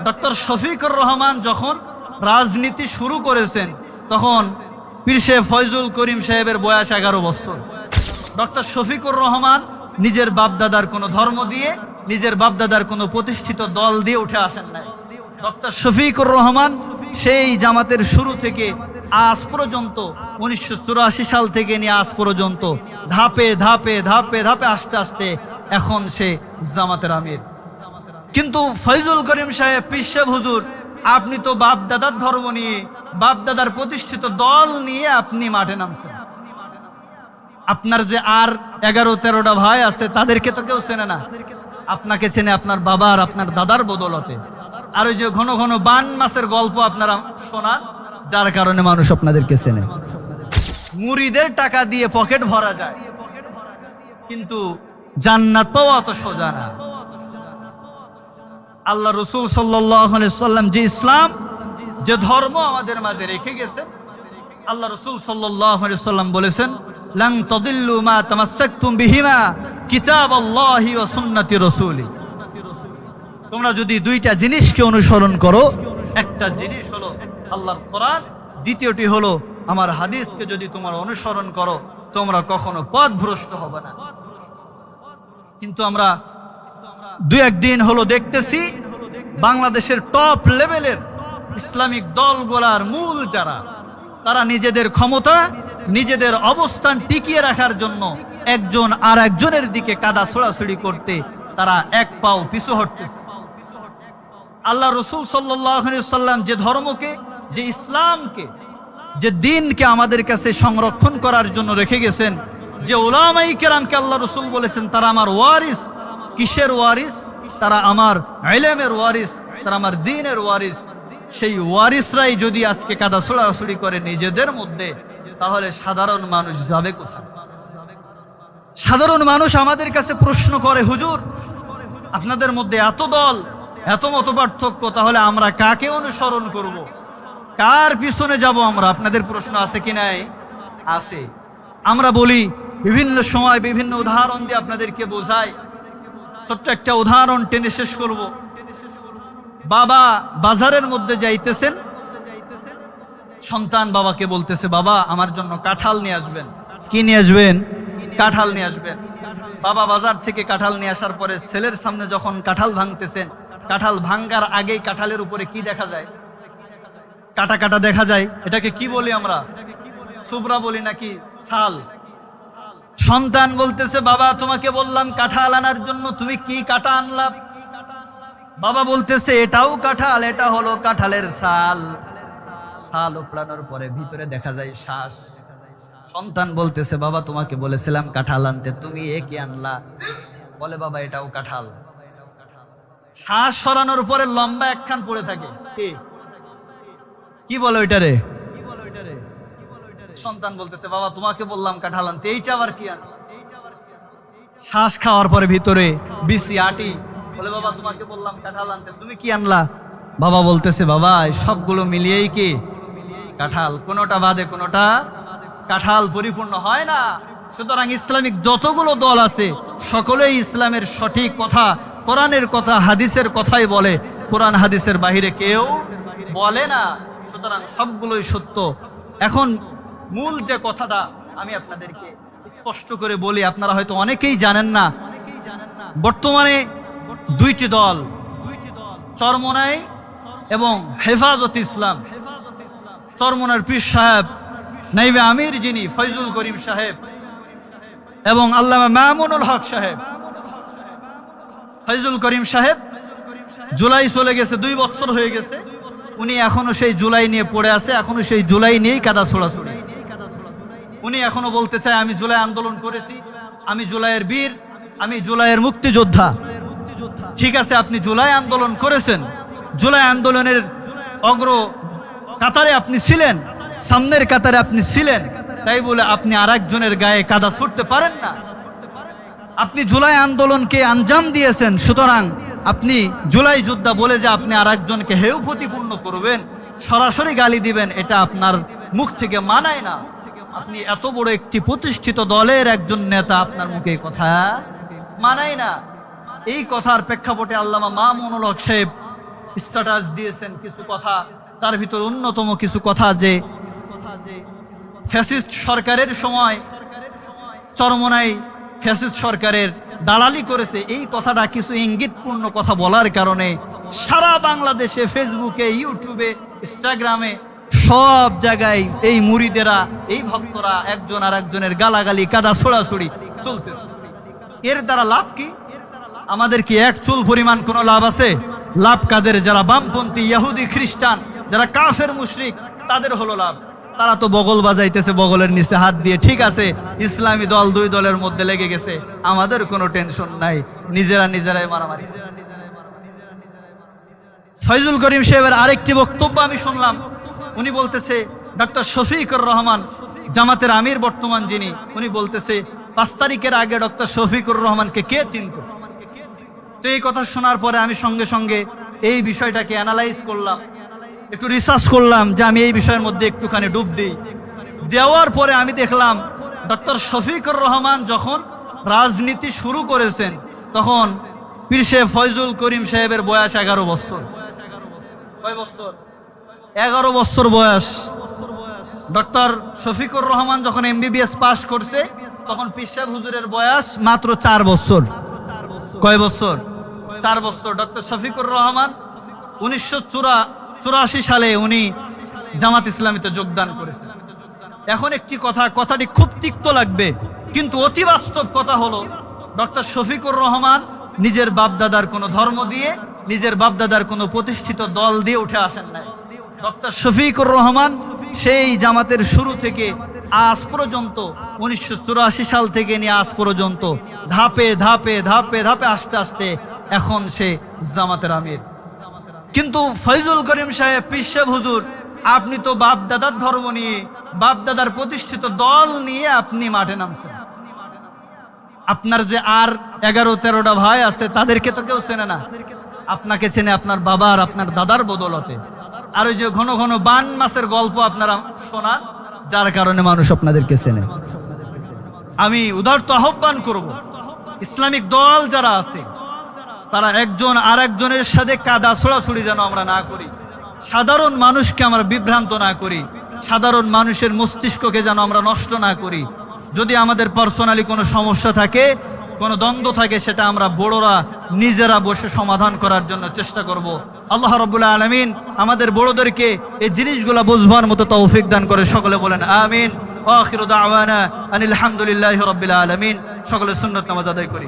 Doctor Shafiqur Rahman যখন রাজনীতি শুরু করেছেন তখন পীর সাহেব ফয়জুল করিম সাহেবের বয়স 11 বছর। ডক্টর শফিকুর রহমান নিজের বাপদাদার কোনো ধর্ম দিয়ে, নিজের বাপদাদার কোনো প্রতিষ্ঠিত দল দিয়ে উঠে আসেন নাই। ডক্টর শফিকুর রহমান সেই জামাতের শুরু থেকে আজ পর্যন্ত 1984 সাল থেকে নিয়ে আজ পর্যন্ত ধাপে ধাপে ধাপে ধাপে আস্তে আস্তে এখন সে জামাতের আমির। কিন্তু ফয়জুল করিম সাহেব, পীর সাহেব হুজুর, আপনি তো বাপদাদার ধর্ম নিয়ে, বাপদাদার প্রতিষ্ঠিত দল নিয়ে আপনি মাঠে নামছেন। আপনার যে আর 11-13টা ভাই আছে তাদেরকে তো কেউ চেনে না, আপনাকে চেনে আপনার বাবার, আপনার দাদার বদৌলতে। আর ওই যে ঘন ঘন বান মাছের গল্প আপনারা শোনান, যার কারণে মানুষ আপনাদেরকে চেনে। মুরিদের টাকা দিয়ে পকেট ভরা যায়, কিন্তু জান্নাত পাওয়া অত সোজা না। আল্লাহ রসুল সাল্লাল্লাহু আলাইহি সাল্লাম যে ইসলাম, যে ধর্ম আমাদের মাঝে রেখে গেছে, আল্লাহ রসুল সাল্লাল্লাহু আলাইহি সাল্লাম বলেছেন, লান তাদিল্লু মা তামাসসাকতুম বিহিমা কিতাবাল্লাহি ওয়া সুন্নতি রাসূলি। তোমরা যদি দুইটা জিনিসকে অনুসরণ করো, একটা জিনিস হলো আল্লাহর কোরআন, দ্বিতীয়টি হলো আমার হাদিসকে যদি তোমরা অনুসরণ করো, তোমরা কখনো পথভ্রষ্ট হবে না। কিন্তু আমরা দুই একদিন হলো দেখতেছি বাংলাদেশের টপ লেভেলের ইসলামিক দলগুলার মূল যারা, তারা নিজেদের ক্ষমতা, নিজেদের অবস্থান টিকিয়ে রাখার জন্য একজন আর একজনের দিকে কাদা ছোড়াছুড়ি করতে তারা এক পাও পিছু হটতেছে। আল্লাহ রসুল সাল্লাল্লাহু আলাইহি সাল্লাম যে ধর্মকে, যে ইসলামকে, যে দিনকে আমাদের কাছে সংরক্ষণ করার জন্য রেখে গেছেন, যে উলামায়ে কেরামকে আল্লাহ রসুল বলেছেন তারা আমার ওয়ারিস। কিসের ওয়ারিস? তারা আমার ইলমের ওয়ারিস, তারা আমার দ্বীনের ওয়ারিস। সেই ওয়ারিসরাই যদি আজকে কাদা ছোড়াছুড়ি করে নিজেদের মধ্যে, তাহলে সাধারণ মানুষ যাবে কোথায়? সাধারণ মানুষ আমাদের কাছে প্রশ্ন করে, হুজুর আপনাদের মধ্যে এত দল, এত মত পার্থক্য, তাহলে আমরা কাকে অনুসরণ করব? কার পিছনে যাব আমরা? আপনাদের প্রশ্ন আছে কি নাই? আছে। আমরা বলি, বিভিন্ন সময় বিভিন্ন উদাহরণ দিয়ে আপনাদেরকে বোঝাই। ছোট্ট একটা উদাহরণ টেনে শেষ করব। বাবা বাজারের মধ্যে যাইতেছেন, সন্তান বাবাকে বলতেছে, বাবা আমার জন্য কাঁঠাল নিয়ে আসবেন। কি নিয়ে আসবেন? কাঁঠাল নিয়ে আসবেন। বাবা বাজার থেকে কাঁঠাল নিয়ে আসার পরে ছেলের সামনে যখন কাঁঠাল ভাঙতেছেন, কাঁঠাল ভাঙ্গার আগেই কাঁঠালের উপরে কি দেখা যায়? কাটা কাটা দেখা যায়। এটাকে কি বলি আমরা? সুবরা বলি নাকি ছাল? সন্তান বলতেছে, বাবা তোমাকে বললাম কাঁঠাল আনার জন্য, তুমি কি কাটা আনলা? বাবা বলতেছে, এটাও কাঁঠাল, এটা হলো কাঁঠালের ছাল। ছাল উপড়ানোর পরে ভিতরে দেখা যায় শ্বাস। সন্তান বলতেছে, বাবা তোমাকে বলেছিলাম কাঁঠাল আনতে, তুমি এ কি আনলা? বলে, বাবা এটাও কাঁঠাল। শ্বাস সরানোর পরে লম্বা একখান পড়ে থাকে, কি বলে ওইটারে? সন্তান বলতেছে, বাবা তোমাকে বললাম কাঁঠাল আনতে, এইটা আবার কি আনছে? শ্বাস খাওয়ার পরে ভিতরে বিসি আটি। বলে, বাবা তোমাকে বললাম কাঁঠাল আনতে, তুমি কি আনলা? বাবা বলতেছে, বাবা এই সবগুলো মিলিয়েই কি কাঁঠাল, কোনোটা বাদে কোনোটা কাঁঠাল পরিপূর্ণ হয় না। সুতরাং ইসলামিক যতগুলো দল আছে সকলেই ইসলামের সঠিক কথা, কোরআনের কথা, হাদিসের কথাই বলে, কোরআন হাদিসের বাহিরে কেউ বলে না। সুতরাং সবগুলোই সত্য। এখন মূল যে কথাটা আমি আপনাদেরকে স্পষ্ট করে বলি, আপনারা হয়তো অনেকেই জানেন না, বর্তমানে দুইটি দল, চরমনাই এবং হেফাজত ইসলাম। চরমনার পীর সাহেব নাইবে আমির যিনি ফয়জুল করিম সাহেব এবং আল্লামা মামুনুল হক সাহেব। ফয়জুল করিম সাহেব জুলাই চলে গেছে, 2 বছর হয়ে গেছে, উনি এখনো সেই জুলাই নিয়ে পড়ে আছে, এখনো সেই জুলাই নিয়েই কাদা ছোড়াছুড়ি। উনি এখনো বলতে চায়, আমি জুলাই আন্দোলন করেছি, আমি জুলাইয়ের বীর, আমি জুলাইয়ের মুক্তিযোদ্ধা। ঠিক আছে, আপনি জুলাই আন্দোলন করেছেন, জুলাই আন্দোলনের অগ্র কাতারে আপনি ছিলেন, সামনের কাতারে আপনি ছিলেন, তাই বলে আপনি আর একজনের গায়ে কাদা ছুটতে পারেন না। আপনি জুলাই আন্দোলনকে আঞ্জাম দিয়েছেন, সুতরাং আপনি জুলাই যোদ্ধা বলে যে আপনি আর একজনকে হেয় প্রতিপূর্ণ করবেন, সরাসরি গালি দিবেন, এটা আপনার মুখ থেকে মানায় না। আপনি এত বড় একটি প্রতিষ্ঠিত দলের একজন নেতা, আপনার মুখে কথা মানায় না। এই কথার প্রেক্ষাপটে আল্লামা মামুনুল হক সাহেব স্ট্যাটাস দিয়েছেন কিছু কথা, তার ভিতর অন্যতম কিছু কথা যে ফ্যাসিস্ট সরকারের সময় চরমোনাই ফ্যাসিস্ট সরকারের দালালি করেছে, এই কথাটা কিছু ইঙ্গিতপূর্ণ কথা বলার কারণে সারা বাংলাদেশে ফেসবুকে, ইউটিউবে, ইনস্টাগ্রামে সব জায়গায় এই মুরিদেরা, এই ভক্তরা একজন আর একজনের গালাগালি, কাদা ছোড়াছুড়ি চলতেছে। এর দ্বারা লাভ কি? আমাদের কি এক চুল পরিমাণ কোনো লাভ আছে? লাভ কাদের? যারা বামপন্থী, ইহুদি, খ্রিস্টান, যারা কাফের মুশরিক, তাদের হলো লাভ। তারা তো বগল বাজাইতেছে, বগলের নিচে হাত দিয়ে, ঠিক আছে ইসলামী দল দুই দলের মধ্যে লেগে গেছে, আমাদের কোনো টেনশন নাই, নিজেরাই মারামারি। ফয়জুল করিম সাহেবের আরেকটি বক্তব্য আমি শুনলাম, উনি বলতেছে ডক্টর শফিকুর রহমান জামাতের আমির বর্তমান যিনি, উনি বলতেছে 5 তারিখের আগে ডক্টর শফিকুর রহমানকে কে চিনত? তো এই কথা শোনার পরে আমি সঙ্গে সঙ্গে এই বিষয়টাকে অ্যানালাইজ করলাম, একটু রিসার্চ করলাম যে আমি এই বিষয়ের মধ্যে একটুখানি ডুব দিই। দেওয়ার পরে আমি দেখলাম ডক্টর শফিকুর রহমান যখন রাজনীতি শুরু করেছেন তখন পীর সাহেব ফয়জুল করিম সাহেবের বয়স 11 বছর। কয় বছর? 11 বছর বয়স। ডক্টর শফিকুর রহমান যখন MBBS পাস করছে তখন পীর সাহেব হুজুরের বয়স মাত্র 4 বছর। কয় বছর? 4 বছর। ডক্টর শফিকুর রহমান 1984 সালে উনি জামাত ইসলামীতে যোগদান করেছেন। এখন একটি কথাটি খুব তিক্ত লাগবে, কিন্তু অতি বাস্তব কথা হলো ডক্টর শফিকুর রহমান নিজের বাপদাদার কোনো ধর্ম দিয়ে, নিজের বাপদাদার কোনো প্রতিষ্ঠিত দল দিয়ে উঠে আসেন নাই। ডক্টর শফিকুর রহমান সেই জামাতের শুরু থেকে আজ পর্যন্ত 1984 সাল থেকে নিয়ে আজ পর্যন্ত ধাপে ধাপে ধাপে ধাপে আস্তে আস্তে এখন সে জামাতের আমির। কিন্তু ফয়জুল করিম সাহেব, পীর সাহেব হুজুর, আপনি তো বাপ দাদার ধর্ম নিয়ে, বাপ দাদার প্রতিষ্ঠিত দল নিয়ে আপনি মাঠে নামছেন। আপনার যে আর 11-13টা ভাই আছে তাদেরকে তো কেউ চেনে না, আপনাকে চেনে আপনার বাবার, আপনার দাদার বদলতে। আর ওই যে ঘন ঘন বান মাছের গল্প আপনারা শোনান, যার কারণে মানুষ আপনাদেরকে চেনে। আমি উদারত আহ্বান করব, ইসলামিক দল যারা আছে তারা একজন আর একজনের সাথে কাদা ছোড়াছুড়ি যেন আমরা না করি, সাধারণ মানুষকে আমরা বিভ্রান্ত না করি, সাধারণ মানুষের মস্তিষ্ককে যেন আমরা নষ্ট না করি। যদি আমাদের পার্সোনালি কোনো সমস্যা থাকে, কোনো দ্বন্দ্ব থাকে, সেটা আমরা বড়রা নিজেরা বসে সমাধান করার জন্য চেষ্টা করব। আল্লাহ রাব্বুল আলামিন আমাদের বড়দেরকে এই জিনিসগুলো বুঝবার মতো তৌফিক দান করে। সকলে বলেন আমিন। ওয়া আখিরু দাওয়ানা আনিল হামদুলিল্লাহি রাব্বিল আলামিন। সকলে সুন্নাত নামাজ আদায় করি।